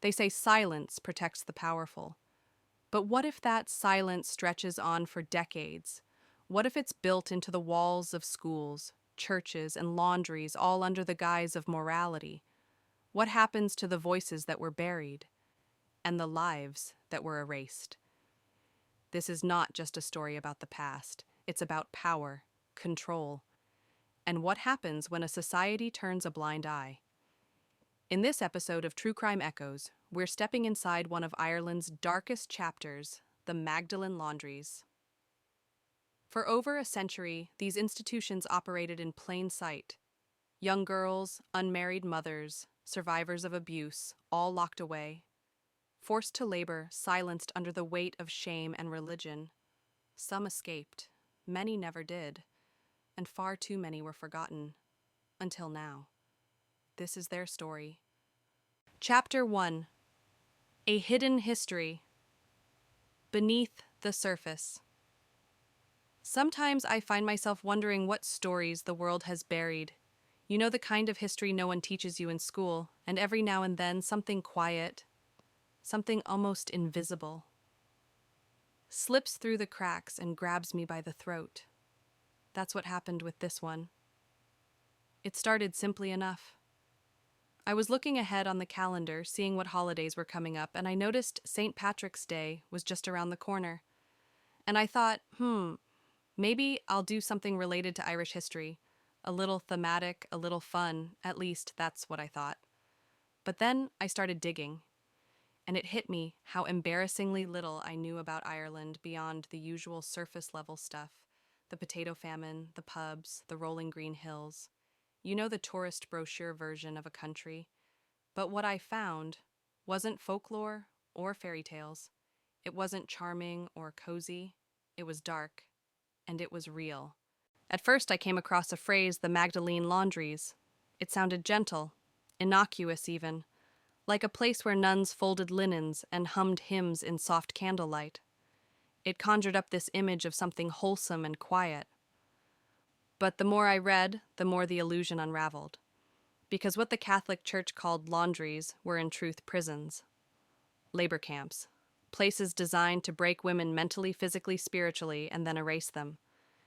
They say silence protects the powerful. But what if that silence stretches on for decades? What if it's built into the walls of schools, churches, and laundries, all under the guise of morality? What happens to the voices that were buried and the lives that were erased? This is not just a story about the past. It's about power, control, and what happens when a society turns a blind eye. In this episode of True Crime Echoes, we're stepping inside one of Ireland's darkest chapters, the Magdalene Laundries. For over a century, these institutions operated in plain sight. Young girls, unmarried mothers, survivors of abuse, all locked away. Forced to labor, silenced under the weight of shame and religion. Some escaped, many never did, and far too many were forgotten. Until now. This is their story. Chapter 1. A Hidden History. Beneath the Surface. Sometimes I find myself wondering what stories the world has buried. You know, the kind of history no one teaches you in school, and every now and then something quiet, something almost invisible, slips through the cracks and grabs me by the throat. That's what happened with this one. It started simply enough. I was looking ahead on the calendar, seeing what holidays were coming up, and I noticed St. Patrick's Day was just around the corner. And I thought, maybe I'll do something related to Irish history. A little thematic, a little fun, at least that's what I thought. But then I started digging, and it hit me how embarrassingly little I knew about Ireland beyond the usual surface-level stuff. The potato famine, the pubs, the rolling green hills. You know, the tourist brochure version of a country. But what I found wasn't folklore or fairy tales. It wasn't charming or cozy. It was dark, and it was real. At first I came across a phrase, the Magdalene Laundries. It sounded gentle, innocuous even, like a place where nuns folded linens and hummed hymns in soft candlelight. It conjured up this image of something wholesome and quiet. But the more I read, the more the illusion unraveled. Because what the Catholic Church called laundries were in truth prisons. Labor camps. Places designed to break women mentally, physically, spiritually, and then erase them.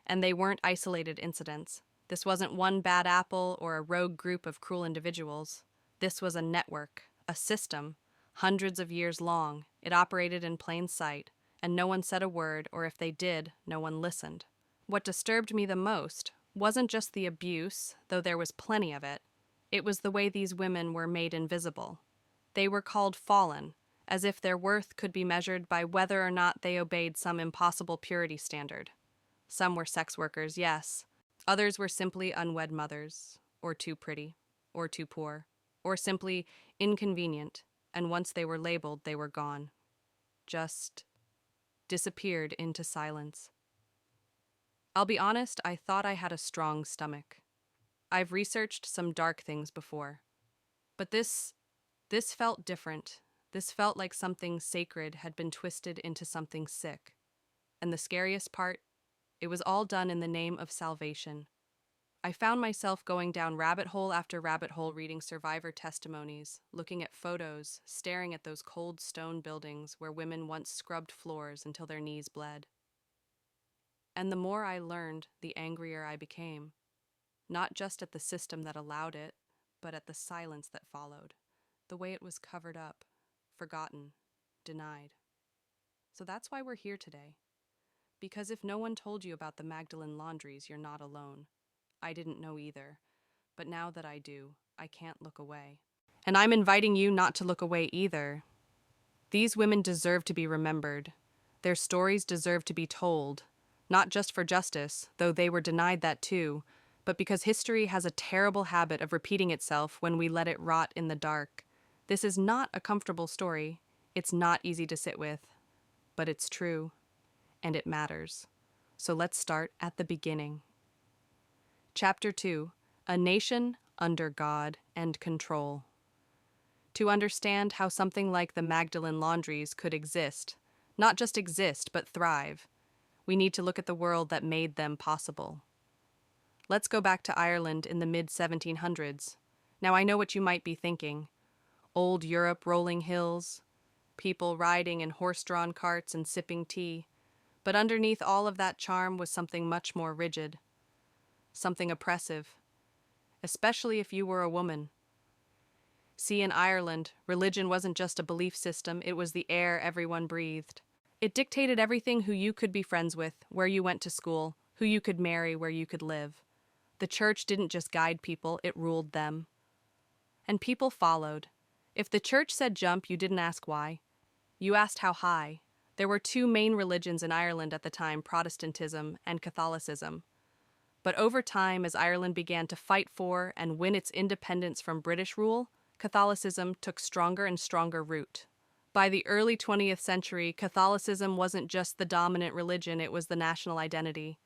And they weren't isolated incidents. This wasn't one bad apple or a rogue group of cruel individuals. This was a network, a system, hundreds of years long. It operated in plain sight, and no one said a word, or if they did, no one listened. What disturbed me the most wasn't just the abuse, though there was plenty of it. It was the way these women were made invisible. They were called fallen, as if their worth could be measured by whether or not they obeyed some impossible purity standard. Some were sex workers, yes. Others were simply unwed mothers, or too pretty, or too poor, or simply inconvenient, and once they were labeled, they were gone. Just disappeared into silence. I'll be honest, I thought I had a strong stomach. I've researched some dark things before. But this felt different. This felt like something sacred had been twisted into something sick. And the scariest part, it was all done in the name of salvation. I found myself going down rabbit hole after rabbit hole reading survivor testimonies, looking at photos, staring at those cold stone buildings where women once scrubbed floors until their knees bled. And the more I learned, the angrier I became. Not just at the system that allowed it, but at the silence that followed. The way it was covered up, forgotten, denied. So that's why we're here today. Because if no one told you about the Magdalene Laundries, you're not alone. I didn't know either. But now that I do, I can't look away. And I'm inviting you not to look away either. These women deserve to be remembered. Their stories deserve to be told. Not just for justice, though they were denied that too, but because history has a terrible habit of repeating itself when we let it rot in the dark. This is not a comfortable story. It's not easy to sit with. But it's true. And it matters. So let's start at the beginning. Chapter 2. A Nation Under God and Control. To understand how something like the Magdalene Laundries could exist, not just exist, but thrive, we need to look at the world that made them possible. Let's go back to Ireland in the mid-1700s. Now I know what you might be thinking. Old Europe rolling hills, people riding in horse-drawn carts and sipping tea. But underneath all of that charm was something much more rigid, something oppressive, especially if you were a woman. See, in Ireland, religion wasn't just a belief system, it was the air everyone breathed. It dictated everything: who you could be friends with, where you went to school, who you could marry, where you could live. The church didn't just guide people, it ruled them. And people followed. If the church said jump, you didn't ask why. You asked how high. There were two main religions in Ireland at the time: Protestantism and Catholicism. But over time, as Ireland began to fight for and win its independence from British rule, Catholicism took stronger and stronger root. By the early 20th century, Catholicism wasn't just the dominant religion, it was the national identity.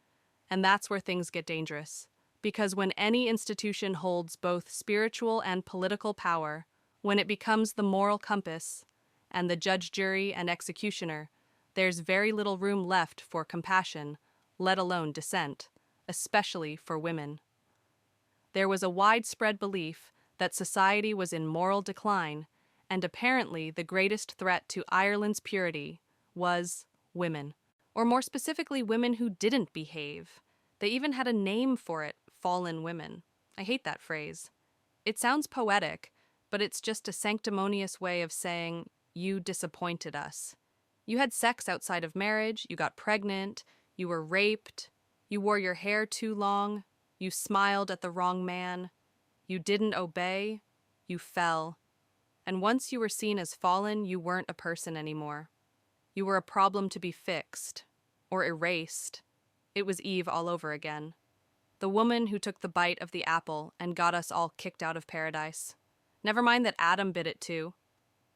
And that's where things get dangerous. Because when any institution holds both spiritual and political power, when it becomes the moral compass and the judge, jury, and executioner, there's very little room left for compassion, let alone dissent, especially for women. There was a widespread belief that society was in moral decline, and apparently the greatest threat to Ireland's purity was women. Or more specifically, women who didn't behave. They even had a name for it: fallen women. I hate that phrase. It sounds poetic, but it's just a sanctimonious way of saying, you disappointed us. You had sex outside of marriage, you got pregnant, you were raped, you wore your hair too long, you smiled at the wrong man, you didn't obey, you fell. And once you were seen as fallen, you weren't a person anymore. You were a problem to be fixed, or erased. It was Eve all over again. The woman who took the bite of the apple and got us all kicked out of paradise. Never mind that Adam bit it too.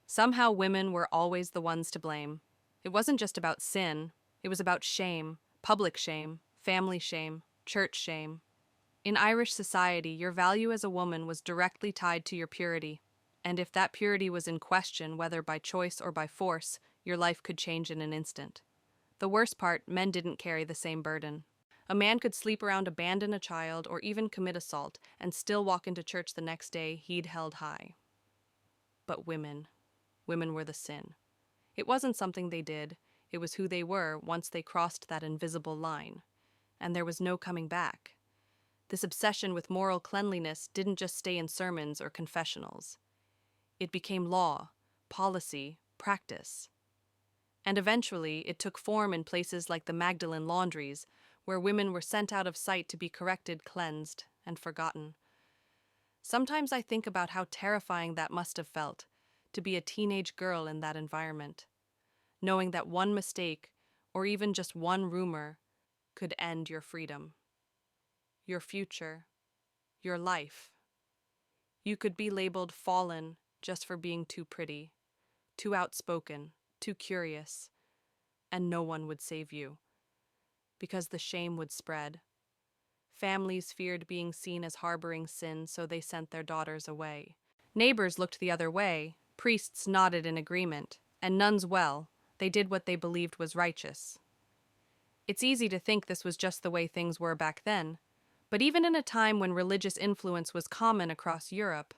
Somehow women were always the ones to blame. It wasn't just about sin, it was about shame, public shame, family shame, church shame. In Irish society, your value as a woman was directly tied to your purity, and if that purity was in question, whether by choice or by force, your life could change in an instant. The worst part, men didn't carry the same burden. A man could sleep around, abandon a child, or even commit assault, and still walk into church the next day he'd held high. But women were the sin. It wasn't something they did, it was who they were once they crossed that invisible line. And there was no coming back. This obsession with moral cleanliness didn't just stay in sermons or confessionals. It became law, policy, practice. And eventually, it took form in places like the Magdalene Laundries, where women were sent out of sight to be corrected, cleansed, and forgotten. Sometimes I think about how terrifying that must have felt, to be a teenage girl in that environment, knowing that one mistake, or even just one rumor, could end your freedom, your future, your life. You could be labeled fallen just for being too pretty, too outspoken, too curious, and no one would save you, because the shame would spread. Families feared being seen as harboring sin, so they sent their daughters away. Neighbors looked the other way, priests nodded in agreement, and nuns, well, they did what they believed was righteous. It's easy to think this was just the way things were back then, but even in a time when religious influence was common across Europe,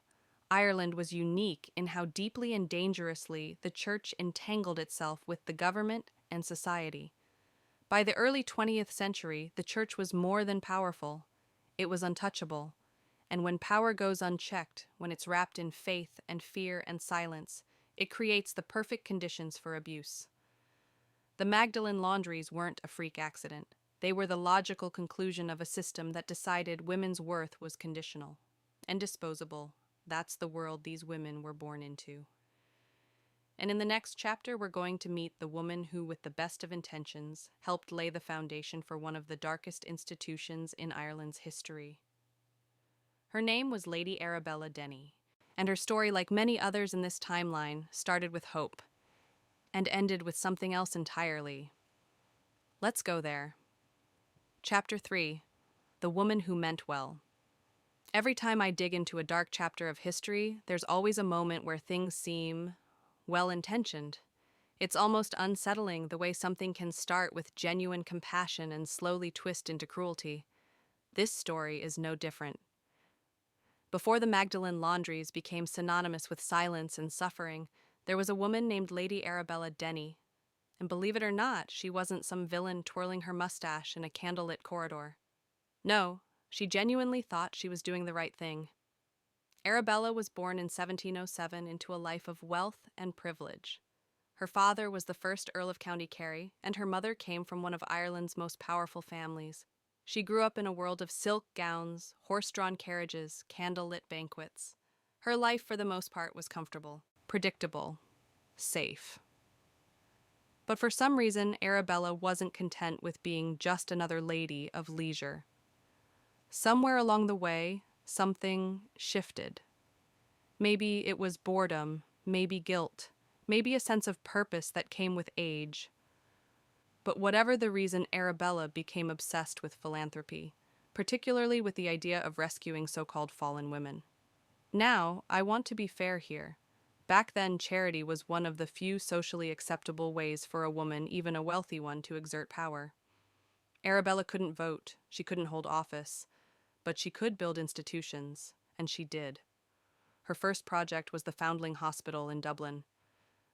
Ireland was unique in how deeply and dangerously the church entangled itself with the government and society. By the early 20th century, the church was more than powerful. It was untouchable. And when power goes unchecked, when it's wrapped in faith and fear and silence, it creates the perfect conditions for abuse. The Magdalene Laundries weren't a freak accident. They were the logical conclusion of a system that decided women's worth was conditional and disposable. That's the world these women were born into. And in the next chapter, we're going to meet the woman who, with the best of intentions, helped lay the foundation for one of the darkest institutions in Ireland's history. Her name was Lady Arabella Denny, and her story, like many others in this timeline, started with hope and ended with something else entirely. Let's go there. Chapter 3. The Woman Who Meant Well. Every time I dig into a dark chapter of history, there's always a moment where things seem well-intentioned. It's almost unsettling the way something can start with genuine compassion and slowly twist into cruelty. This story is no different. Before the Magdalene Laundries became synonymous with silence and suffering, there was a woman named Lady Arabella Denny. And believe it or not, she wasn't some villain twirling her mustache in a candlelit corridor. No, she genuinely thought she was doing the right thing. Arabella was born in 1707 into a life of wealth and privilege. Her father was the first Earl of County Kerry, and her mother came from one of Ireland's most powerful families. She grew up in a world of silk gowns, horse-drawn carriages, candle-lit banquets. Her life, for the most part, was comfortable, predictable, safe. But for some reason, Arabella wasn't content with being just another lady of leisure. Somewhere along the way, something shifted. Maybe it was boredom, maybe guilt, maybe a sense of purpose that came with age. But whatever the reason, Arabella became obsessed with philanthropy, particularly with the idea of rescuing so-called fallen women. Now, I want to be fair here. Back then, charity was one of the few socially acceptable ways for a woman, even a wealthy one, to exert power. Arabella couldn't vote, she couldn't hold office, but she could build institutions, and she did. Her first project was the Foundling Hospital in Dublin.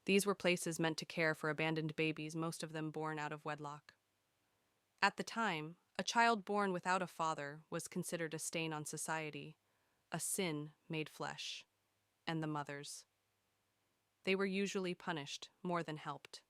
These were places meant to care for abandoned babies, most of them born out of wedlock. At the time, a child born without a father was considered a stain on society, a sin made flesh, and the mothers. They were usually punished more than helped.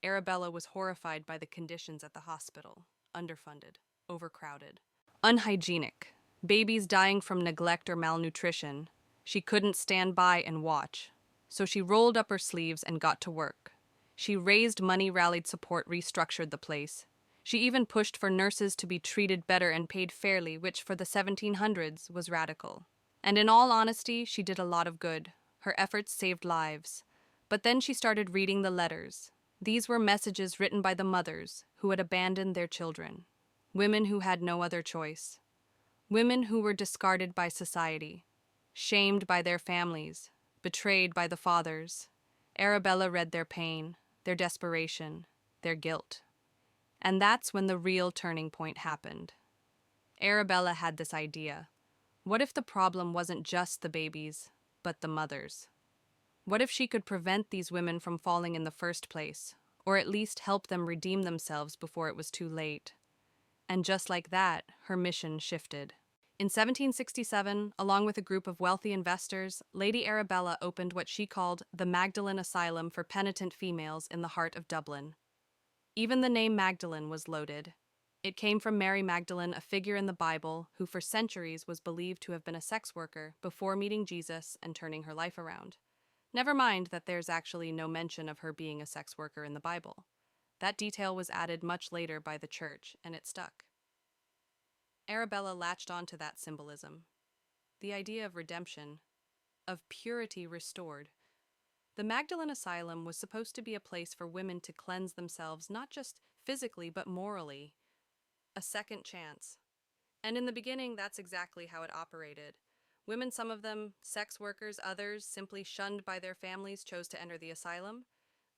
Arabella was horrified by the conditions at the hospital: underfunded, overcrowded, unhygienic, babies dying from neglect or malnutrition. She couldn't stand by and watch, so she rolled up her sleeves and got to work. She raised money, rallied support, restructured the place. She even pushed for nurses to be treated better and paid fairly, which for the 1700s was radical. And in all honesty, she did a lot of good. Her efforts saved lives. But then she started reading the letters. These were messages written by the mothers who had abandoned their children. Women who had no other choice. Women who were discarded by society, shamed by their families, betrayed by the fathers. Arabella read their pain, their desperation, their guilt. And that's when the real turning point happened. Arabella had this idea. What if the problem wasn't just the babies, but the mothers? What if she could prevent these women from falling in the first place, or at least help them redeem themselves before it was too late? And just like that, her mission shifted. In 1767, along with a group of wealthy investors, Lady Arabella opened what she called the Magdalene Asylum for penitent females in the heart of Dublin. Even the name Magdalene was loaded. It came from Mary Magdalene, a figure in the Bible who for centuries was believed to have been a sex worker before meeting Jesus and turning her life around. Never mind that there's actually no mention of her being a sex worker in the Bible. That detail was added much later by the church, and it stuck. Arabella latched onto that symbolism. The idea of redemption, of purity restored. The Magdalene Asylum was supposed to be a place for women to cleanse themselves, not just physically, but morally. A second chance. And in the beginning, that's exactly how it operated. Women, some of them sex workers, others simply shunned by their families, chose to enter the asylum.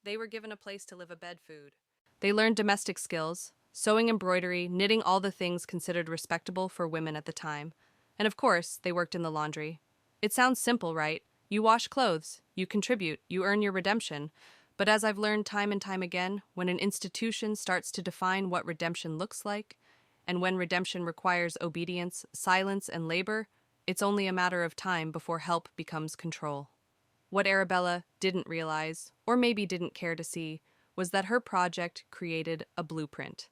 They were given a place to live a bed food. They learned domestic skills, sewing, embroidery, knitting, all the things considered respectable for women at the time. And of course, they worked in the laundry. It sounds simple, right? You wash clothes, you contribute, you earn your redemption. But as I've learned time and time again, when an institution starts to define what redemption looks like, and when redemption requires obedience, silence, and labor, it's only a matter of time before help becomes control. What Arabella didn't realize, or maybe didn't care to see, was that her project created a blueprint,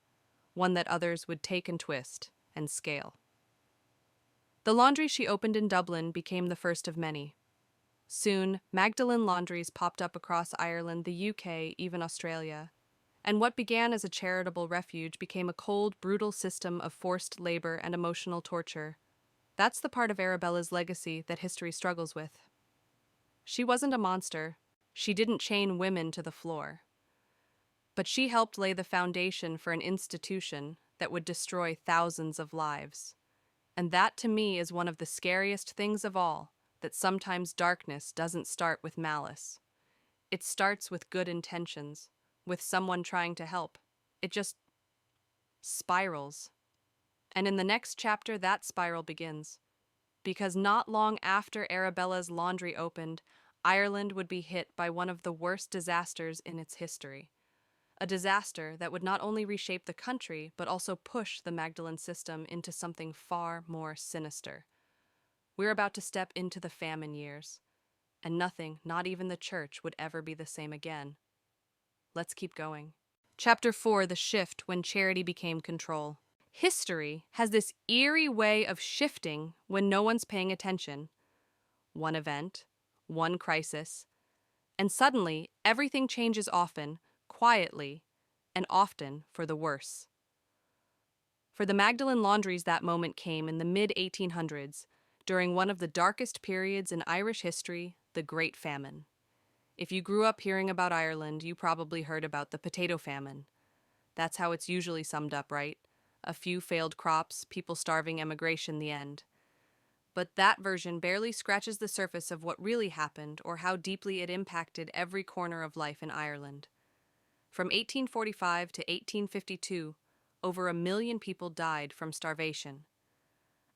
one that others would take and twist and scale. The laundry she opened in Dublin became the first of many. Soon, Magdalene Laundries popped up across Ireland, the UK, even Australia. And what began as a charitable refuge became a cold, brutal system of forced labor and emotional torture. That's the part of Arabella's legacy that history struggles with. She wasn't a monster. She didn't chain women to the floor. But she helped lay the foundation for an institution that would destroy thousands of lives. And that, to me, is one of the scariest things of all, that sometimes darkness doesn't start with malice. It starts with good intentions, with someone trying to help. It just spirals. And in the next chapter, that spiral begins. because not long after Arabella's laundry opened, Ireland would be hit by one of the worst disasters in its history. A disaster that would not only reshape the country, but also push the Magdalene system into something far more sinister. We're about to step into the famine years, and nothing, not even the church, would ever be the same again. Let's keep going. Chapter 4: The Shift When Charity Became Control. History has this eerie way of shifting when no one's paying attention. One event, one crisis, and suddenly everything changes often, quietly, and often for the worse. For the Magdalene Laundries, that moment came in the mid-1800s, during one of the darkest periods in Irish history, the Great Famine. If you grew up hearing about Ireland, you probably heard about the potato famine. That's how it's usually summed up, right? A few failed crops, people starving, emigration, the end. But that version barely scratches the surface of what really happened or how deeply it impacted every corner of life in Ireland. From 1845 to 1852, over 1 million people died from starvation.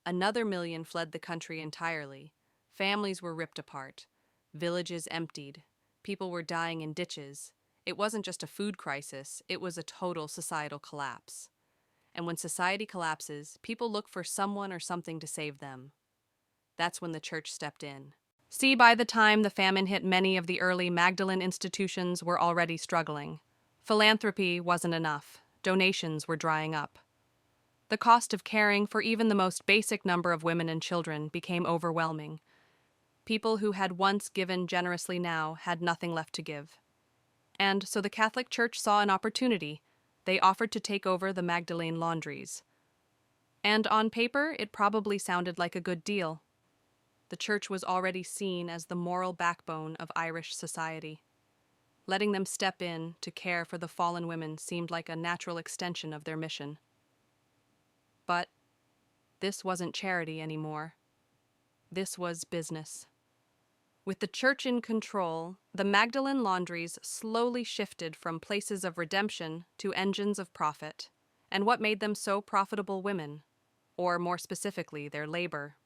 Another million fled the country entirely. Families were ripped apart. Villages emptied. People were dying in ditches. It wasn't just a food crisis, it was a total societal collapse. And when society collapses, people look for someone or something to save them. That's when the church stepped in. See, by the time the famine hit, many of the early Magdalene institutions were already struggling. Philanthropy wasn't enough. Donations were drying up. The cost of caring for even the most basic number of women and children became overwhelming. People who had once given generously now had nothing left to give. And so the Catholic Church saw an opportunity. They offered to take over the Magdalene Laundries. And on paper, it probably sounded like a good deal. The church was already seen as the moral backbone of Irish society. Letting them step in to care for the fallen women seemed like a natural extension of their mission. But this wasn't charity anymore. This was business. With the church in control, the Magdalene Laundries slowly shifted from places of redemption to engines of profit. And what made them so profitable? Women, or more specifically, their labor.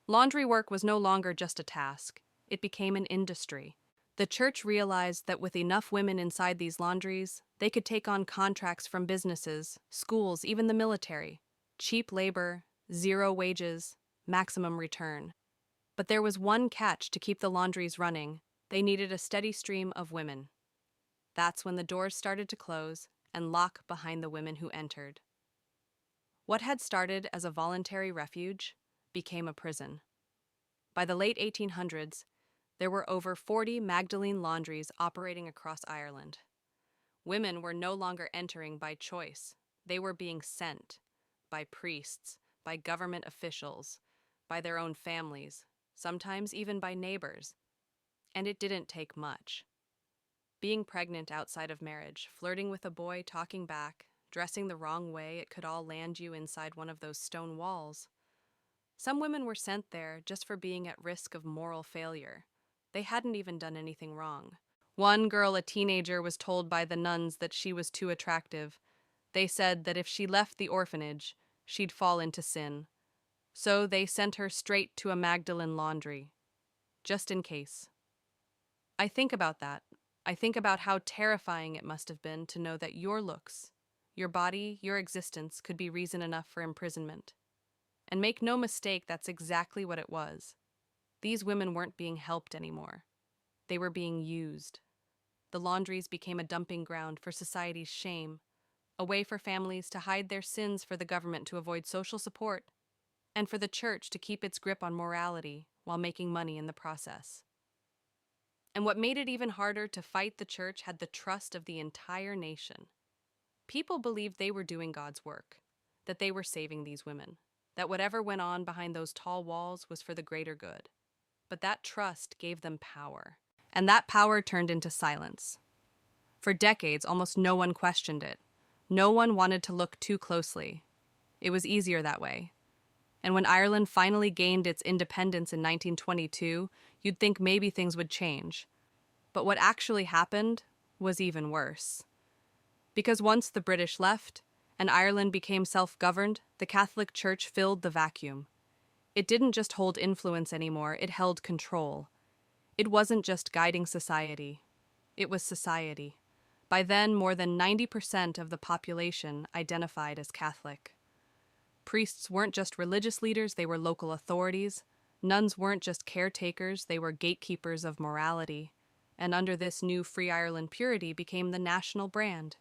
Laundry work was no longer just a task. It became an industry. The church realized that with enough women inside these laundries, they could take on contracts from businesses, schools, even the military. Cheap labor, zero wages, maximum return. But there was one catch to keep the laundries running. They needed a steady stream of women. That's when the doors started to close and lock behind the women who entered. What had started as a voluntary refuge became a prison. By the late 1800s, there were over 40 Magdalene Laundries operating across Ireland. Women were no longer entering by choice. They were being sent by priests, by government officials, by their own families, sometimes even by neighbors. And it didn't take much. Being pregnant outside of marriage, flirting with a boy, talking back, dressing the wrong way, it could all land you inside one of those stone walls. Some women were sent there just for being at risk of moral failure. They hadn't even done anything wrong. One girl, a teenager, was told by the nuns that she was too attractive. They said that if she left the orphanage, she'd fall into sin. So they sent her straight to a Magdalene laundry, just in case. I think about that. I think about how terrifying it must have been to know that your looks, your body, your existence could be reason enough for imprisonment. And make no mistake, that's exactly what it was. These women weren't being helped anymore. They were being used. The laundries became a dumping ground for society's shame, a way for families to hide their sins, for the government to avoid social support, and for the church to keep its grip on morality while making money in the process. And what made it even harder, to fight the church had the trust of the entire nation. People believed they were doing God's work, that they were saving these women, that whatever went on behind those tall walls was for the greater good. But that trust gave them power, and that power turned into silence. For decades, almost no one questioned it. No one wanted to look too closely. It was easier that way. And when Ireland finally gained its independence in 1922, you'd think maybe things would change. But what actually happened was even worse. Because once the British left and Ireland became self-governed, the Catholic Church filled the vacuum. It didn't just hold influence anymore, it held control. It wasn't just guiding society, it was society. By then, more than 90% of the population identified as Catholic. Priests weren't just religious leaders, they were local authorities. Nuns weren't just caretakers, they were gatekeepers of morality. And under this new Free Ireland purity became the national brand.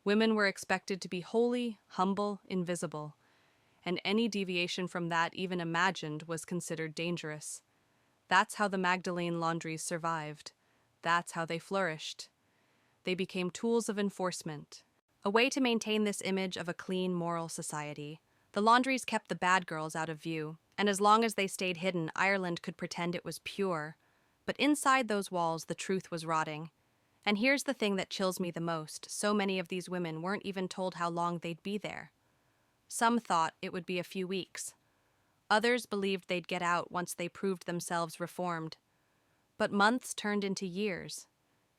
Women were expected to be holy, humble, invisible. And any deviation from that, even imagined, was considered dangerous. That's how the Magdalene Laundries survived. That's how they flourished. They became tools of enforcement. A way to maintain this image of a clean, moral society. The laundries kept the bad girls out of view, and as long as they stayed hidden, Ireland could pretend it was pure. But inside those walls, the truth was rotting. And here's the thing that chills me the most. So many of these women weren't even told how long they'd be there. Some thought it would be a few weeks. Others believed they'd get out once they proved themselves reformed. But months turned into years.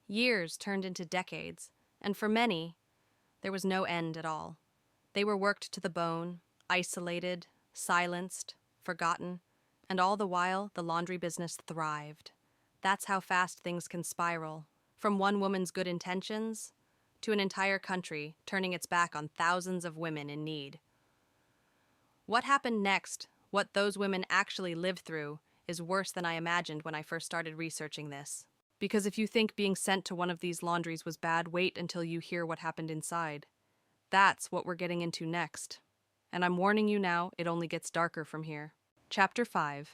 Years turned into decades. And for many, there was no end at all. They were worked to the bone, isolated, silenced, forgotten, and all the while the laundry business thrived. That's how fast things can spiral, from one woman's good intentions to an entire country turning its back on thousands of women in need. What happened next, what those women actually lived through, is worse than I imagined when I first started researching this. Because if you think being sent to one of these laundries was bad, wait until you hear what happened inside. That's what we're getting into next. And I'm warning you now, it only gets darker from here. Chapter 5.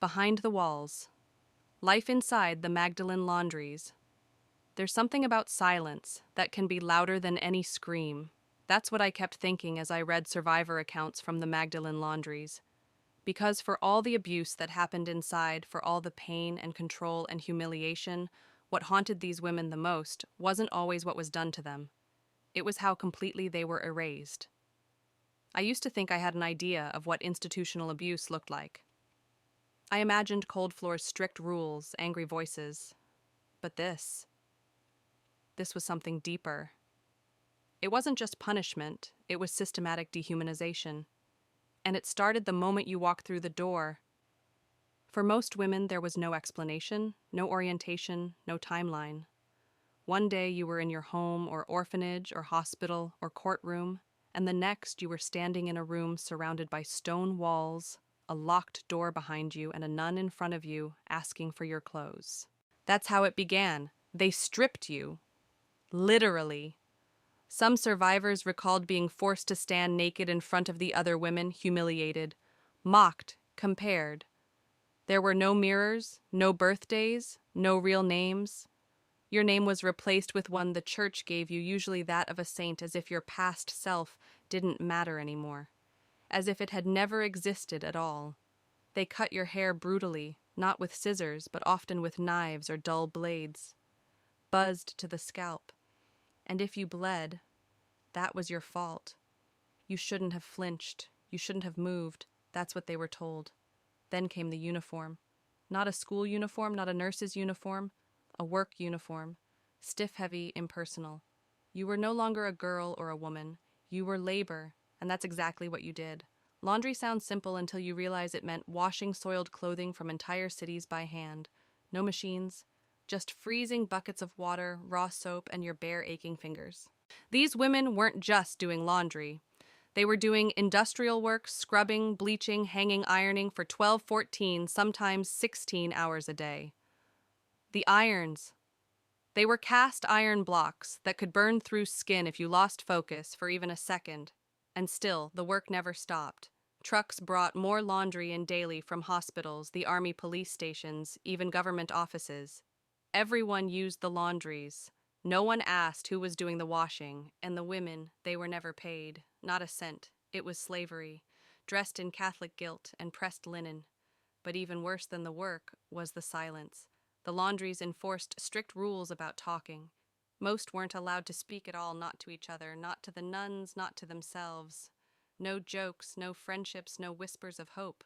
Behind the Walls. Life inside the Magdalene Laundries. There's something about silence that can be louder than any scream. That's what I kept thinking as I read survivor accounts from the Magdalene Laundries. Because for all the abuse that happened inside, for all the pain and control and humiliation, what haunted these women the most wasn't always what was done to them. It was how completely they were erased. I used to think I had an idea of what institutional abuse looked like. I imagined cold floors, strict rules, angry voices. But this was something deeper. It wasn't just punishment, it was systematic dehumanization. And it started the moment you walked through the door. For most women, there was no explanation, no orientation, no timeline. One day you were in your home or orphanage or hospital or courtroom, and the next you were standing in a room surrounded by stone walls, a locked door behind you, and a nun in front of you asking for your clothes. That's how it began. They stripped you. Literally. Some survivors recalled being forced to stand naked in front of the other women, humiliated, mocked, compared. There were no mirrors, no birthdays, no real names. Your name was replaced with one the church gave you, usually that of a saint, as if your past self didn't matter anymore, as if it had never existed at all. They cut your hair brutally, not with scissors, but often with knives or dull blades, buzzed to the scalp. And if you bled, that was your fault. You shouldn't have flinched. You shouldn't have moved. That's what they were told. Then came the uniform. Not a school uniform, not a nurse's uniform, a work uniform. Stiff, heavy, impersonal. You were no longer a girl or a woman. You were labor, and that's exactly what you did. Laundry sounds simple until you realize it meant washing soiled clothing from entire cities by hand. No machines, just freezing buckets of water, raw soap, and your bare aching fingers. These women weren't just doing laundry. They were doing industrial work, scrubbing, bleaching, hanging, ironing for 12, 14, sometimes 16 hours a day. The irons. They were cast iron blocks that could burn through skin if you lost focus for even a second. And still, the work never stopped. Trucks brought more laundry in daily from hospitals, the army police stations, even government offices. Everyone used the laundries. No one asked who was doing the washing, and the women, they were never paid. Not a cent. It was slavery, dressed in Catholic gilt and pressed linen. But even worse than the work was the silence. The laundries enforced strict rules about talking. Most weren't allowed to speak at all, not to each other, not to the nuns, not to themselves. No jokes, no friendships, no whispers of hope.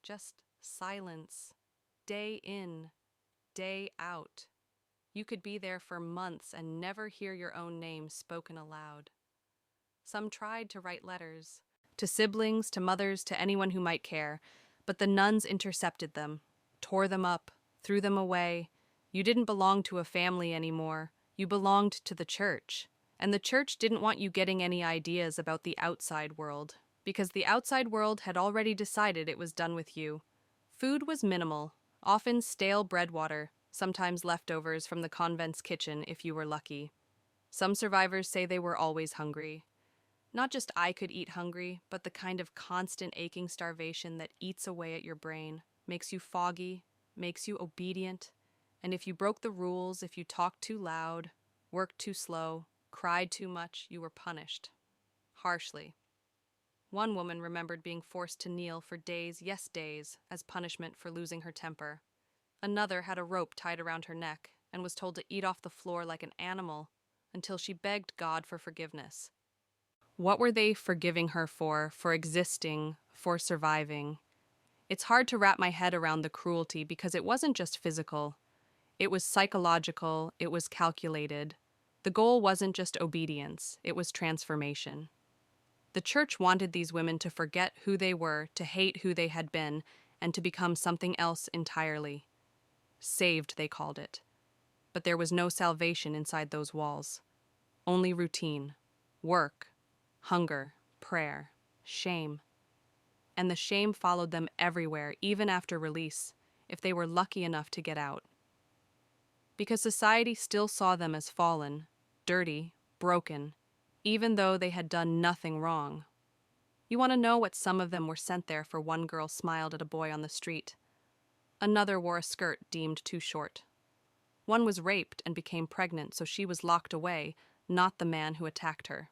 Just silence. Day in, day out. You could be there for months and never hear your own name spoken aloud. Some tried to write letters, to siblings, to mothers, to anyone who might care, But the nuns intercepted them, tore them up, threw them away. You didn't belong to a family anymore. You belonged to the church. And the church didn't want you getting any ideas about the outside world, because the outside world had already decided it was done with you. Food was minimal, often stale breadwater, sometimes leftovers from the convent's kitchen if you were lucky. Some survivors say they were always hungry. Not just I could eat hungry, but the kind of constant aching starvation that eats away at your brain, makes you foggy, makes you obedient, and if you broke the rules, if you talked too loud, worked too slow, cried too much, you were punished. Harshly. One woman remembered being forced to kneel for days, yes days, as punishment for losing her temper. Another had a rope tied around her neck and was told to eat off the floor like an animal until she begged God for forgiveness. What were they forgiving her for existing, for surviving? It's hard to wrap my head around the cruelty because it wasn't just physical. It was psychological, it was calculated. The goal wasn't just obedience, it was transformation. The church wanted these women to forget who they were, to hate who they had been, and to become something else entirely. Saved, they called it. But there was no salvation inside those walls. Only routine, work, hunger, prayer, shame. And the shame followed them everywhere, even after release, if they were lucky enough to get out. Because society still saw them as fallen, dirty, broken, even though they had done nothing wrong. You want to know what some of them were sent there for? One girl smiled at a boy on the street. Another wore a skirt deemed too short. One was raped and became pregnant, so she was locked away, not the man who attacked her.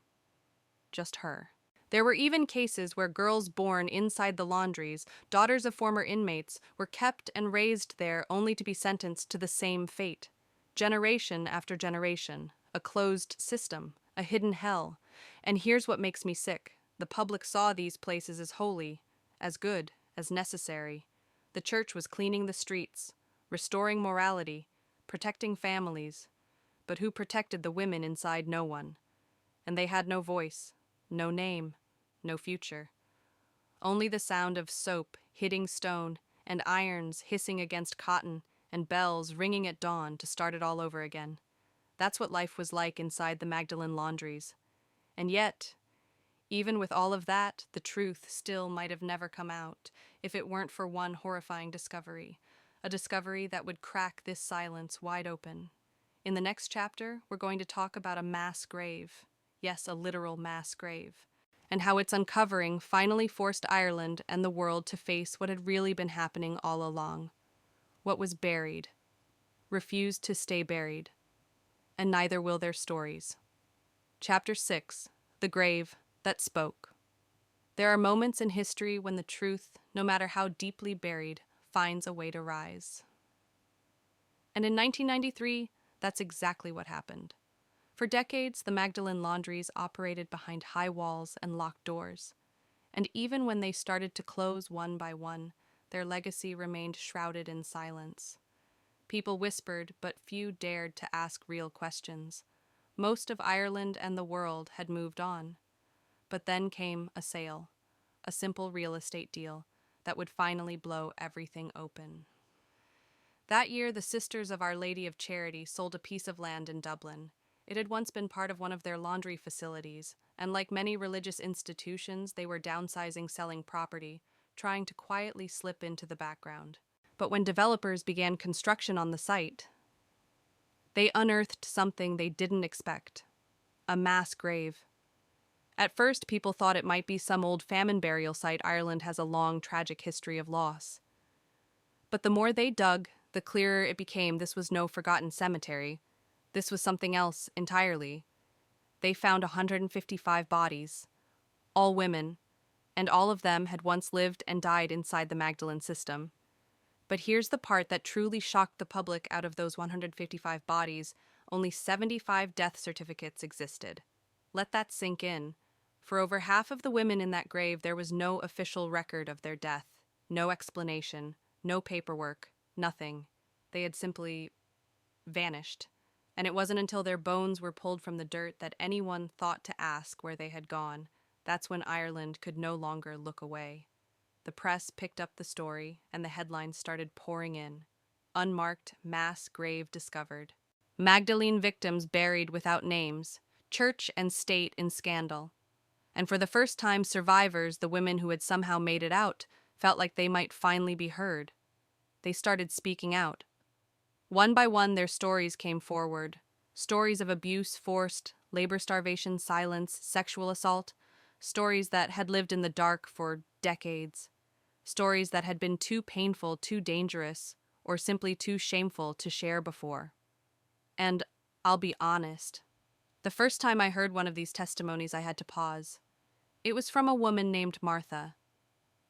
Just her. There were even cases where girls born inside the laundries, daughters of former inmates, were kept and raised there only to be sentenced to the same fate. Generation after generation, a closed system, a hidden hell. And here's what makes me sick. The public saw these places as holy, as good, as necessary. The church was cleaning the streets, restoring morality, protecting families. But who protected the women inside? No one. And they had no voice, no name, no future. Only the sound of soap hitting stone and irons hissing against cotton and bells ringing at dawn to start it all over again. That's what life was like inside the Magdalene Laundries. And yet, even with all of that, the truth still might have never come out if it weren't for one horrifying discovery, a discovery that would crack this silence wide open. In the next chapter, we're going to talk about a mass grave. Yes, a literal mass grave. And how its uncovering finally forced Ireland and the world to face what had really been happening all along. What was buried, refused to stay buried, and neither will their stories. Chapter 6, The Grave That Spoke. There are moments in history when the truth, no matter how deeply buried, finds a way to rise. And in 1993, that's exactly what happened. For decades, the Magdalene Laundries operated behind high walls and locked doors. And even when they started to close one by one, their legacy remained shrouded in silence. People whispered, but few dared to ask real questions. Most of Ireland and the world had moved on. But then came a sale, a simple real estate deal that would finally blow everything open. That year, the Sisters of Our Lady of Charity sold a piece of land in Dublin. It had once been part of one of their laundry facilities, and like many religious institutions, they were downsizing selling property, trying to quietly slip into the background. But when developers began construction on the site, they unearthed something they didn't expect: a mass grave. At first, people thought it might be some old famine burial site. Ireland has a long, tragic history of loss. But the more they dug, the clearer it became this was no forgotten cemetery. This was something else entirely. They found 155 bodies, all women, and all of them had once lived and died inside the Magdalene system. But here's the part that truly shocked the public: out of those 155 bodies, only 75 death certificates existed. Let that sink in. For over half of the women in that grave, there was no official record of their death, no explanation, no paperwork, nothing. They had simply vanished. And it wasn't until their bones were pulled from the dirt that anyone thought to ask where they had gone. That's when Ireland could no longer look away. The press picked up the story, and the headlines started pouring in. Unmarked mass grave discovered. Magdalene victims buried without names. Church and state in scandal. And for the first time, survivors, the women who had somehow made it out, felt like they might finally be heard. They started speaking out. One by one, their stories came forward. Stories of abuse, forced, labor starvation, silence, sexual assault. Stories that had lived in the dark for decades. Stories that had been too painful, too dangerous, or simply too shameful to share before. And I'll be honest, the first time I heard one of these testimonies, I had to pause. It was from a woman named Martha.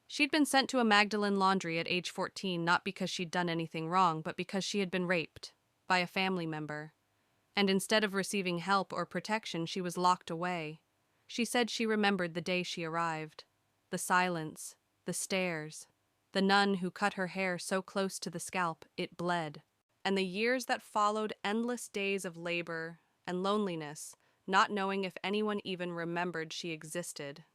She'd been sent to a Magdalene Laundry at age 14, not because she'd done anything wrong, but because she had been raped by a family member. And instead of receiving help or protection, she was locked away. She said she remembered the day she arrived. The silence, the stares, the nun who cut her hair so close to the scalp it bled. And the years that followed, endless days of labor and loneliness, not knowing if anyone even remembered she existed.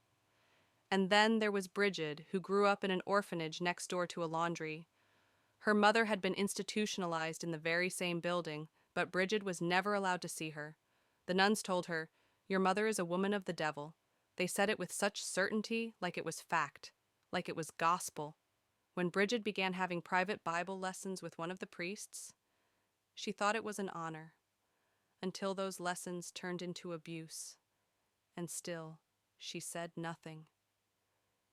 And then there was Bridget, who grew up in an orphanage next door to a laundry. Her mother had been institutionalized in the very same building, but Bridget was never allowed to see her. The nuns told her, "Your mother is a woman of the devil." They said it with such certainty, like it was fact, like it was gospel. When Bridget began having private Bible lessons with one of the priests, she thought it was an honor, until those lessons turned into abuse. And still, she said nothing.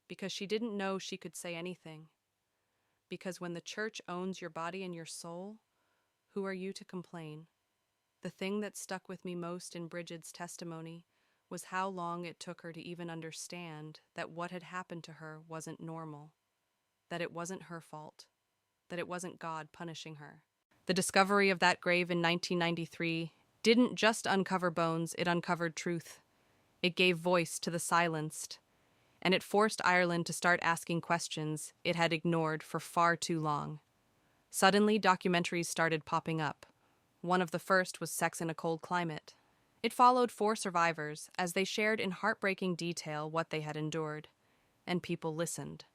Because she didn't know she could say anything. Because when the church owns your body and your soul, who are you to complain? The thing that stuck with me most in Bridget's testimony was how long it took her to even understand that what had happened to her wasn't normal, that it wasn't her fault, that it wasn't God punishing her. The discovery of that grave in 1993 didn't just uncover bones, it uncovered truth. It gave voice to the silenced, and it forced Ireland to start asking questions it had ignored for far too long. Suddenly, documentaries started popping up. One of the first was Sex in a Cold Climate. It followed 4 survivors as they shared in heartbreaking detail what they had endured, and people listened.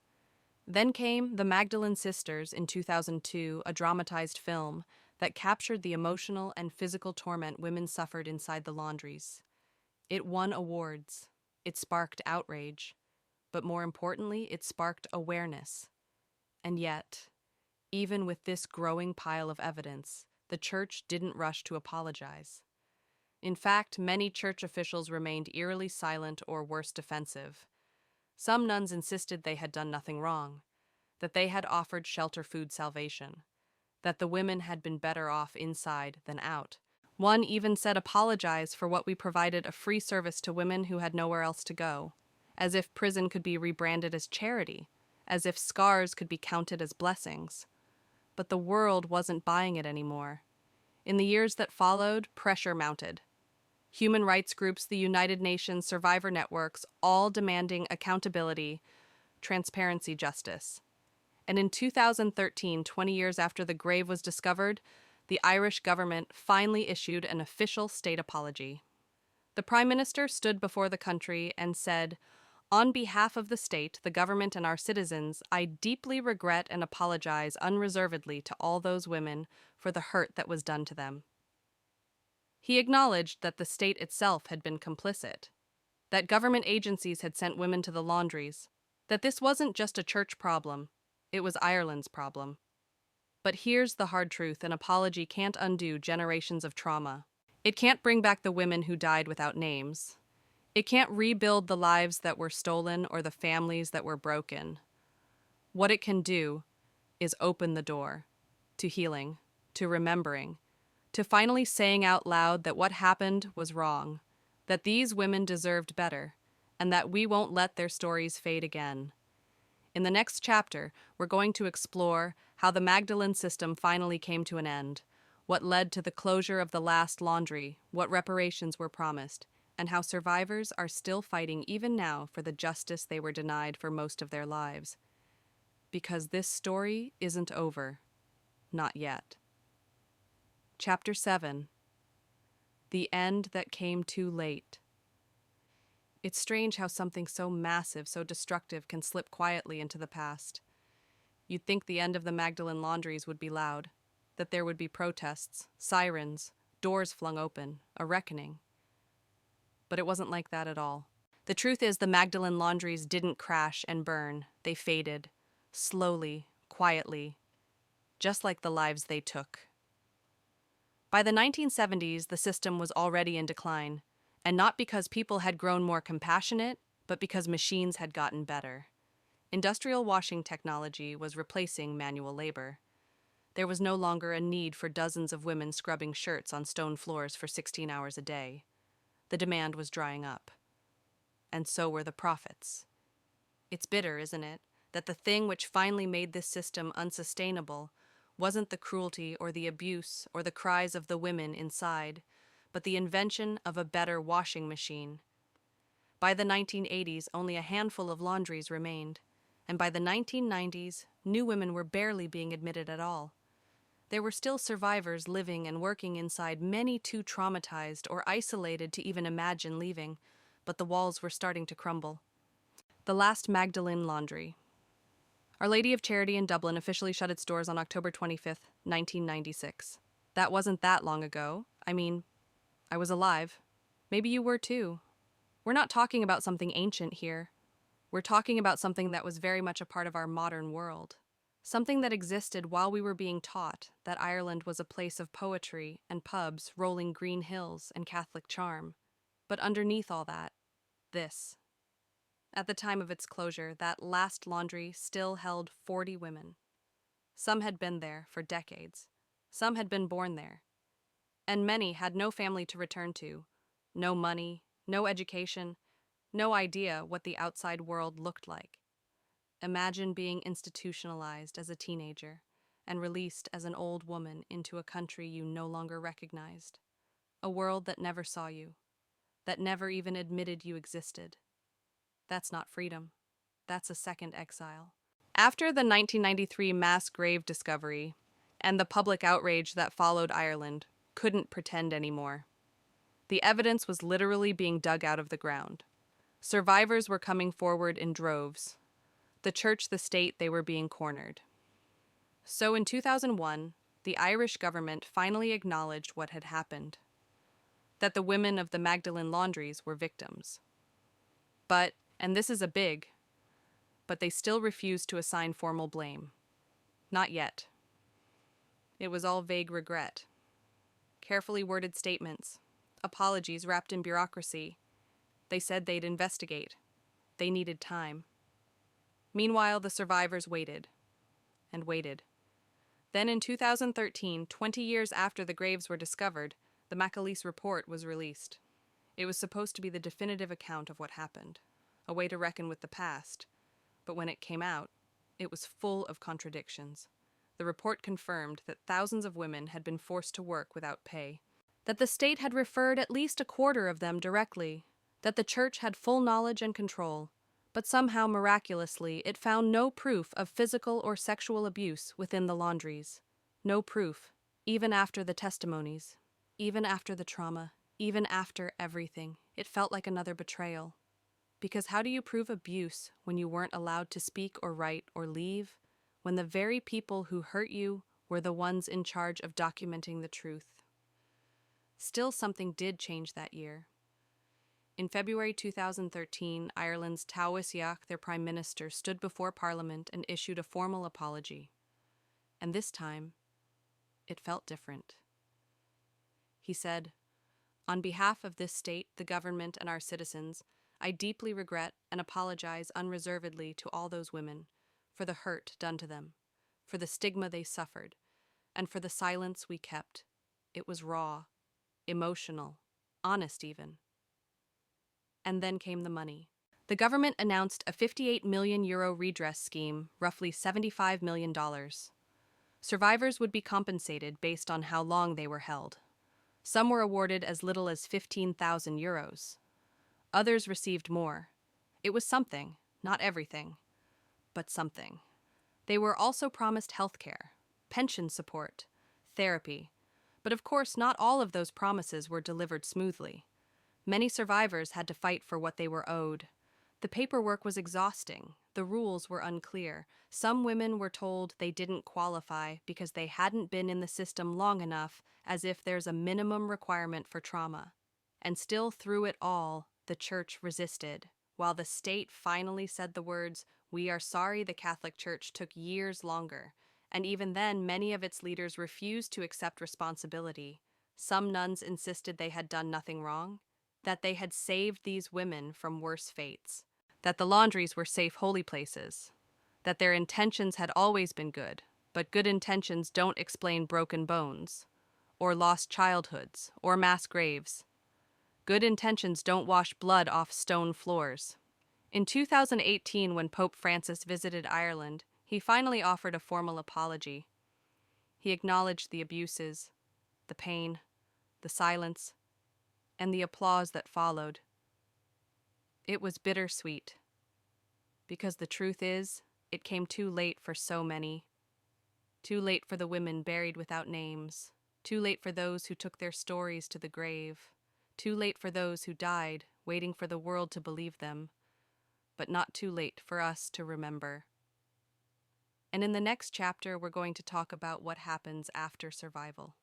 Then came The Magdalene Sisters in 2002, a dramatized film that captured the emotional and physical torment women suffered inside the laundries. It won awards. It sparked outrage. But more importantly, it sparked awareness. And yet, even with this growing pile of evidence, the church didn't rush to apologize. In fact, many church officials remained eerily silent or worse, defensive. Some nuns insisted they had done nothing wrong, that they had offered shelter, food, salvation, that the women had been better off inside than out. One even said, "Apologize for what we provided, a free service to women who had nowhere else to go," as if prison could be rebranded as charity, as if scars could be counted as blessings. But the world wasn't buying it anymore. In the years that followed, pressure mounted. Human rights groups, the United Nations, survivor networks, all demanding accountability, transparency, justice. And in 2013, 20 years after the grave was discovered, the Irish government finally issued an official state apology. The Prime Minister stood before the country and said, "On behalf of the state, the government, and our citizens, I deeply regret and apologize unreservedly to all those women for the hurt that was done to them." He acknowledged that the state itself had been complicit, that government agencies had sent women to the laundries, that this wasn't just a church problem, it was Ireland's problem. But here's the hard truth: an apology can't undo generations of trauma. It can't bring back the women who died without names. It can't rebuild the lives that were stolen or the families that were broken. What it can do is open the door to healing, to remembering, to finally saying out loud that what happened was wrong, that these women deserved better, and that we won't let their stories fade again. In the next chapter, we're going to explore how the Magdalene system finally came to an end, what led to the closure of the last laundry, what reparations were promised, and how survivors are still fighting even now for the justice they were denied for most of their lives. Because this story isn't over. Not yet. Chapter 7. The End That Came Too Late. It's strange how something so massive, so destructive, can slip quietly into the past. You'd think the end of the Magdalene Laundries would be loud, that there would be protests, sirens, doors flung open, a reckoning. But it wasn't like that at all. The truth is, the Magdalene Laundries didn't crash and burn. They faded, slowly, quietly, just like the lives they took. By the 1970s, the system was already in decline, and not because people had grown more compassionate, but because machines had gotten better. Industrial washing technology was replacing manual labor. There was no longer a need for dozens of women scrubbing shirts on stone floors for 16 hours a day. The demand was drying up. And so were the profits. It's bitter, isn't it, that the thing which finally made this system unsustainable wasn't the cruelty or the abuse or the cries of the women inside, but the invention of a better washing machine. By the 1980s, only a handful of laundries remained, and by the 1990s, new women were barely being admitted at all. There were still survivors living and working inside, many too traumatized or isolated to even imagine leaving, but the walls were starting to crumble. The last Magdalene Laundry. Our Lady of Charity in Dublin officially shut its doors on October 25th, 1996. That wasn't that long ago. I was alive. Maybe you were too. We're not talking about something ancient here. We're talking about something that was very much a part of our modern world. Something that existed while we were being taught that Ireland was a place of poetry and pubs, rolling green hills, and Catholic charm. But underneath all that, this. At the time of its closure, that last laundry still held 40 women. Some had been there for decades. Some had been born there. And many had no family to return to, no money, no education, no idea what the outside world looked like. Imagine being institutionalized as a teenager and released as an old woman into a country you no longer recognized. A world that never saw you, that never even admitted you existed. That's not freedom. That's a second exile. After the 1993 mass grave discovery and the public outrage that followed, Ireland couldn't pretend anymore. The evidence was literally being dug out of the ground. Survivors were coming forward in droves. The church, the state, they were being cornered. So in 2001, the Irish government finally acknowledged what had happened, that the women of the Magdalene Laundries were victims. But, and this is but they still refused to assign formal blame. Not yet. It was all vague regret. Carefully worded statements, apologies wrapped in bureaucracy. They said they'd investigate. They needed time. Meanwhile, the survivors waited and waited. Then in 2013, 20 years after the graves were discovered, the McAleese report was released. It was supposed to be the definitive account of what happened, a way to reckon with the past. But when it came out, it was full of contradictions. The report confirmed that thousands of women had been forced to work without pay, that the state had referred at least a quarter of them directly, that the church had full knowledge and control, but somehow, miraculously, it found no proof of physical or sexual abuse within the laundries. No proof, even after the testimonies, even after the trauma, even after everything. It felt like another betrayal. Because how do you prove abuse when you weren't allowed to speak or write or leave, when the very people who hurt you were the ones in charge of documenting the truth? Still, something did change that year. In February 2013, Ireland's Taoiseach, their Prime Minister, stood before Parliament and issued a formal apology. And this time, it felt different. He said, "On behalf of this state, the government, and our citizens, I deeply regret and apologize unreservedly to all those women for the hurt done to them, for the stigma they suffered, and for the silence we kept. It was raw, emotional, honest even." And then came the money. The government announced a €58 million redress scheme, roughly $75 million. Survivors would be compensated based on how long they were held. Some were awarded as little as €15,000. Others received more. It was something, not everything, but something. They were also promised health care, pension support, therapy, but of course not all of those promises were delivered smoothly. Many survivors had to fight for what they were owed. The paperwork was exhausting. The rules were unclear. Some women were told they didn't qualify because they hadn't been in the system long enough, as if there's a minimum requirement for trauma. And still through it all, the church resisted. While the state finally said the words, "We are sorry," the Catholic Church took years longer. And even then, many of its leaders refused to accept responsibility. Some nuns insisted they had done nothing wrong, that they had saved these women from worse fates, that the laundries were safe holy places, that their intentions had always been good, but good intentions don't explain broken bones, or lost childhoods, or mass graves. Good intentions don't wash blood off stone floors. In 2018, when Pope Francis visited Ireland, he finally offered a formal apology. He acknowledged the abuses, the pain, the silence, and the applause that followed. It was bittersweet, because the truth is, it came too late for so many. Too late for the women buried without names. Too late for those who took their stories to the grave. Too late for those who died, waiting for the world to believe them. But not too late for us to remember. And in the next chapter, we're going to talk about what happens after survival,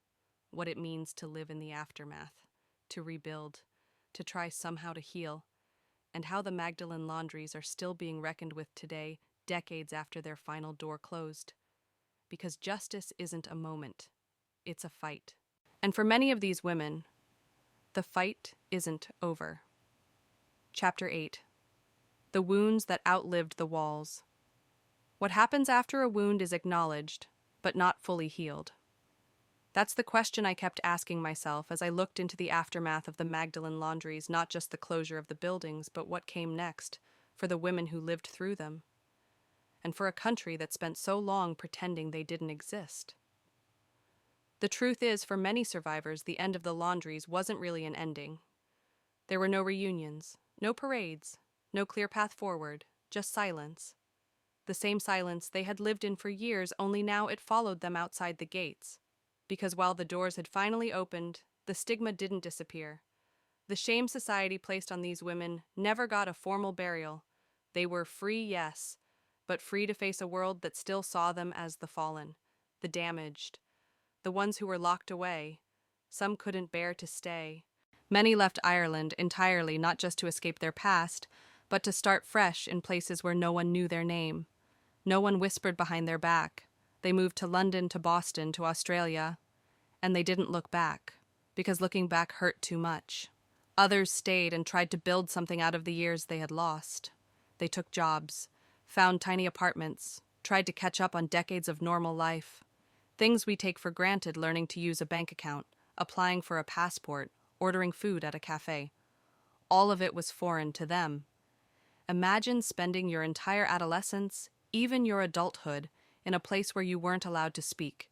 what it means to live in the aftermath, to rebuild, to try somehow to heal, and how the Magdalene Laundries are still being reckoned with today, decades after their final door closed. Because justice isn't a moment, it's a fight. And for many of these women, the fight isn't over. Chapter 8. The wounds that outlived the walls. What happens after a wound is acknowledged, but not fully healed. That's the question I kept asking myself as I looked into the aftermath of the Magdalene Laundries, not just the closure of the buildings, but what came next for the women who lived through them, and for a country that spent so long pretending they didn't exist. The truth is, for many survivors, the end of the laundries wasn't really an ending. There were no reunions, no parades, no clear path forward, just silence. The same silence they had lived in for years, only now it followed them outside the gates. Because while the doors had finally opened, the stigma didn't disappear. The shame society placed on these women never got a formal burial. They were free, yes, but free to face a world that still saw them as the fallen, the damaged, the ones who were locked away. Some couldn't bear to stay. Many left Ireland entirely, not just to escape their past, but to start fresh in places where no one knew their name. No one whispered behind their back. They moved to London, to Boston, to Australia, and they didn't look back, because looking back hurt too much. Others stayed and tried to build something out of the years they had lost. They took jobs, found tiny apartments, tried to catch up on decades of normal life. Things we take for granted: learning to use a bank account, applying for a passport, ordering food at a cafe. All of it was foreign to them. Imagine spending your entire adolescence, even your adulthood, in a place where you weren't allowed to speak,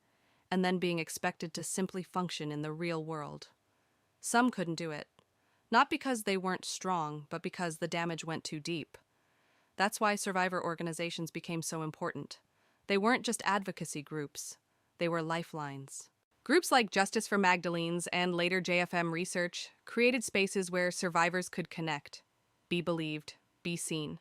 and then being expected to simply function in the real world. Some couldn't do it, not because they weren't strong, but because the damage went too deep. That's why survivor organizations became so important. They weren't just advocacy groups, they were lifelines. Groups like Justice for Magdalene's and later JFM Research created spaces where survivors could connect, be believed, be seen.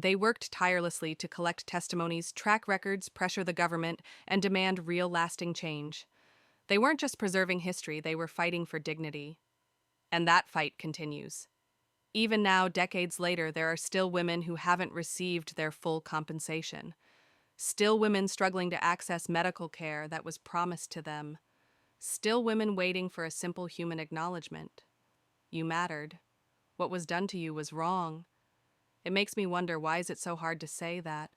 They worked tirelessly to collect testimonies, track records, pressure the government, and demand real, lasting change. They weren't just preserving history, they were fighting for dignity. And that fight continues. Even now, decades later, there are still women who haven't received their full compensation. Still women struggling to access medical care that was promised to them. Still women waiting for a simple human acknowledgement. You mattered. What was done to you was wrong. It makes me wonder, why is it so hard to say that?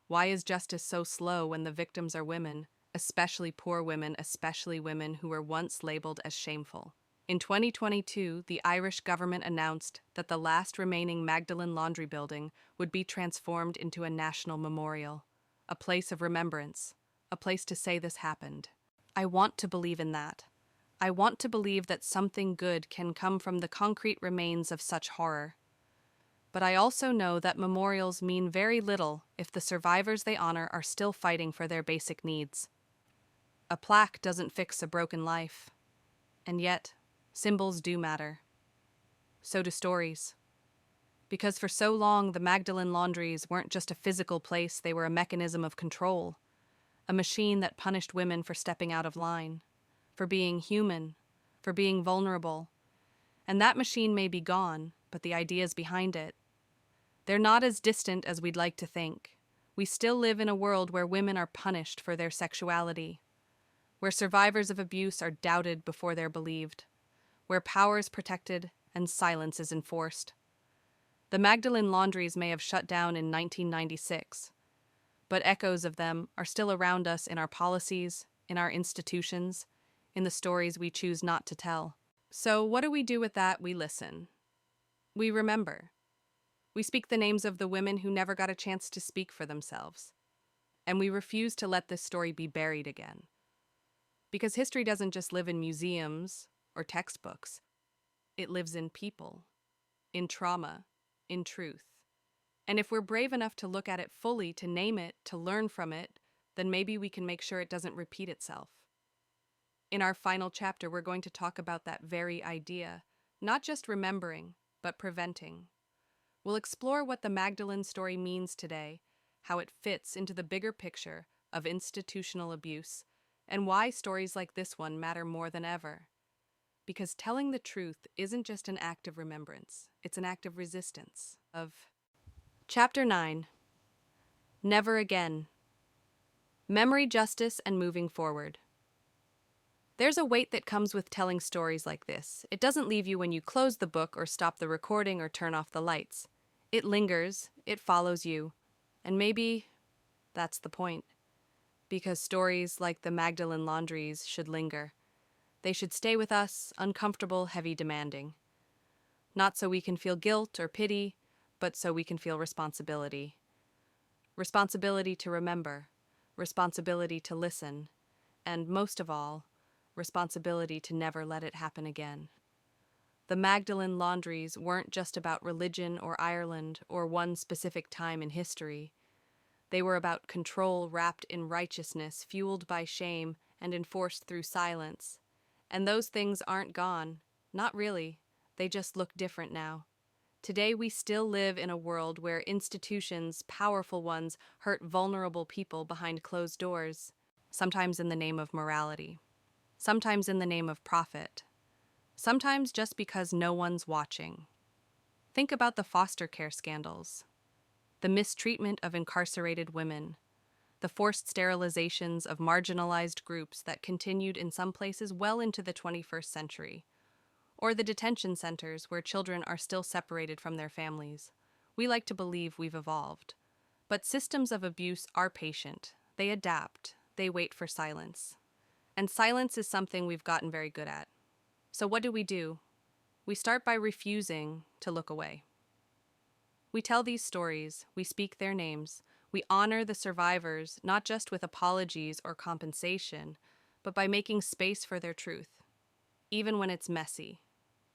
Why is justice so slow when the victims are women, especially poor women, especially women who were once labeled as shameful? In 2022, the Irish government announced that the last remaining Magdalene Laundry building would be transformed into a national memorial, a place of remembrance, a place to say this happened. I want to believe in that. I want to believe that something good can come from the concrete remains of such horror. But I also know that memorials mean very little if the survivors they honor are still fighting for their basic needs. A plaque doesn't fix a broken life. And yet, symbols do matter. so do stories. Because for so long, the Magdalene Laundries weren't just a physical place, they were a mechanism of control, a machine that punished women for stepping out of line, for being human, for being vulnerable. And that machine may be gone, but the ideas behind it, they're not as distant as we'd like to think. We still live in a world where women are punished for their sexuality, where survivors of abuse are doubted before they're believed, where power is protected and silence is enforced. The Magdalene Laundries may have shut down in 1996, but echoes of them are still around us in our policies, in our institutions, in the stories we choose not to tell. So what do we do with that? We listen. We remember. We speak the names of the women who never got a chance to speak for themselves. And we refuse to let this story be buried again. Because history doesn't just live in museums or textbooks. It lives in people, in trauma, in truth. And if we're brave enough to look at it fully, to name it, to learn from it, then maybe we can make sure it doesn't repeat itself. In our final chapter, we're going to talk about that very idea, not just remembering, but preventing. We'll explore what the Magdalene story means today, how it fits into the bigger picture of institutional abuse, and why stories like this one matter more than ever. Because telling the truth isn't just an act of remembrance, it's an act of resistance. Chapter 9. Never Again. Memory, Justice, and Moving Forward. There's a weight that comes with telling stories like this. It doesn't leave you when you close the book or stop the recording or turn off the lights. It lingers, it follows you, and maybe that's the point. Because stories like the Magdalene Laundries should linger. They should stay with us, uncomfortable, heavy, demanding. Not so we can feel guilt or pity, but so we can feel responsibility. Responsibility to remember, responsibility to listen, and most of all, responsibility to never let it happen again. The Magdalene Laundries weren't just about religion or Ireland or one specific time in history. They were about control wrapped in righteousness, fueled by shame, and enforced through silence. And those things aren't gone. Not really. They just look different now. Today we still live in a world where institutions, powerful ones, hurt vulnerable people behind closed doors, sometimes in the name of morality, sometimes in the name of profit, sometimes just because no one's watching. Think about the foster care scandals, the mistreatment of incarcerated women, the forced sterilizations of marginalized groups that continued in some places well into the 21st century, or the detention centers where children are still separated from their families. We like to believe we've evolved. But systems of abuse are patient. They adapt. They wait for silence. And silence is something we've gotten very good at. So what do? We start by refusing to look away. We tell these stories, we speak their names, we honor the survivors, not just with apologies or compensation, but by making space for their truth, even when it's messy,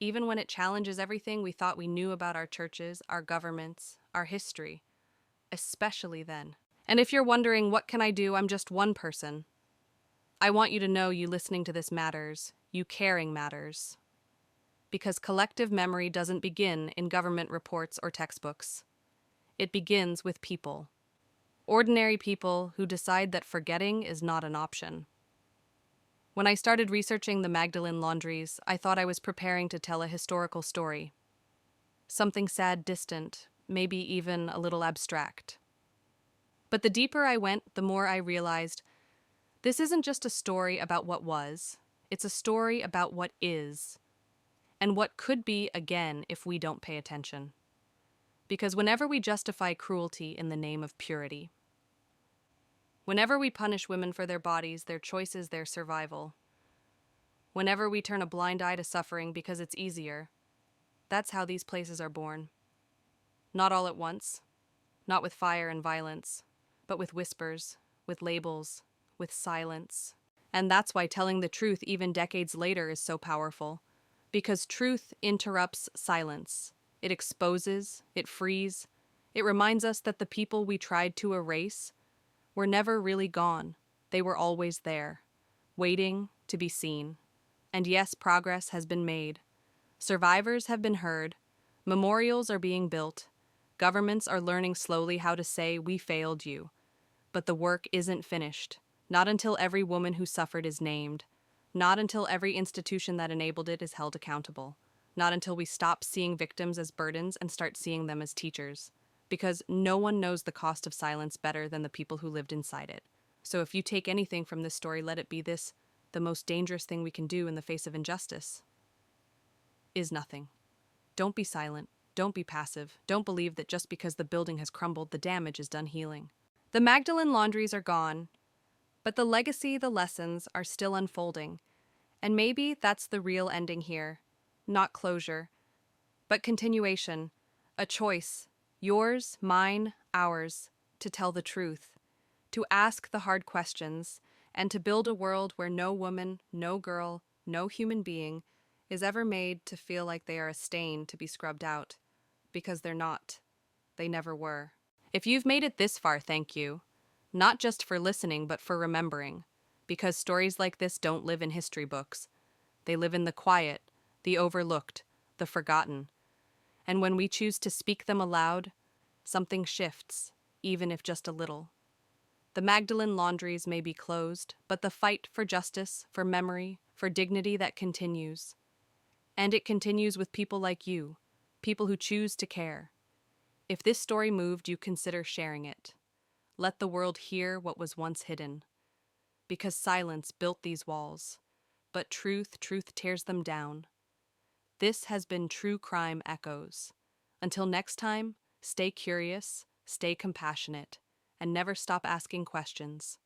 even when it challenges everything we thought we knew about our churches, our governments, our history, especially then. And if you're wondering, what can I do? I'm just one person. I want you to know you listening to this matters, you caring matters. Because collective memory doesn't begin in government reports or textbooks. It begins with people. Ordinary people who decide that forgetting is not an option. When I started researching the Magdalene Laundries, I thought I was preparing to tell a historical story. Something sad, distant, maybe even a little abstract. But the deeper I went, the more I realized this isn't just a story about what was, it's a story about what is, and what could be again if we don't pay attention. Because whenever we justify cruelty in the name of purity, whenever we punish women for their bodies, their choices, their survival, whenever we turn a blind eye to suffering because it's easier, that's how these places are born. Not all at once, not with fire and violence, but with whispers, with labels, with silence. And that's why telling the truth even decades later is so powerful. Because truth interrupts silence. It exposes, it frees, it reminds us that the people we tried to erase were never really gone. They were always there, waiting to be seen. And yes, progress has been made. Survivors have been heard, memorials are being built, governments are learning slowly how to say, "We failed you." But the work isn't finished. Not until every woman who suffered is named. Not until every institution that enabled it is held accountable. Not until we stop seeing victims as burdens and start seeing them as teachers. Because no one knows the cost of silence better than the people who lived inside it. So if you take anything from this story, let it be this: the most dangerous thing we can do in the face of injustice is nothing. Don't be silent. Don't be passive. Don't believe that just because the building has crumbled, the damage is done healing. The Magdalene Laundries are gone, but the legacy, the lessons, are still unfolding. And maybe that's the real ending here. Not closure, but continuation. A choice. Yours, mine, ours. To tell the truth. To ask the hard questions. And to build a world where no woman, no girl, no human being is ever made to feel like they are a stain to be scrubbed out. Because they're not. They never were. If you've made it this far, thank you. Not just for listening, but for remembering. Because stories like this don't live in history books. They live in the quiet, the overlooked, the forgotten. And when we choose to speak them aloud, something shifts, even if just a little. The Magdalene Laundries may be closed, but the fight for justice, for memory, for dignity that continues. And it continues with people like you, people who choose to care. If this story moved you, consider sharing it. Let the world hear what was once hidden. Because silence built these walls, but truth tears them down. This has been True Crime Echoes. Until next time, stay curious, stay compassionate, and never stop asking questions.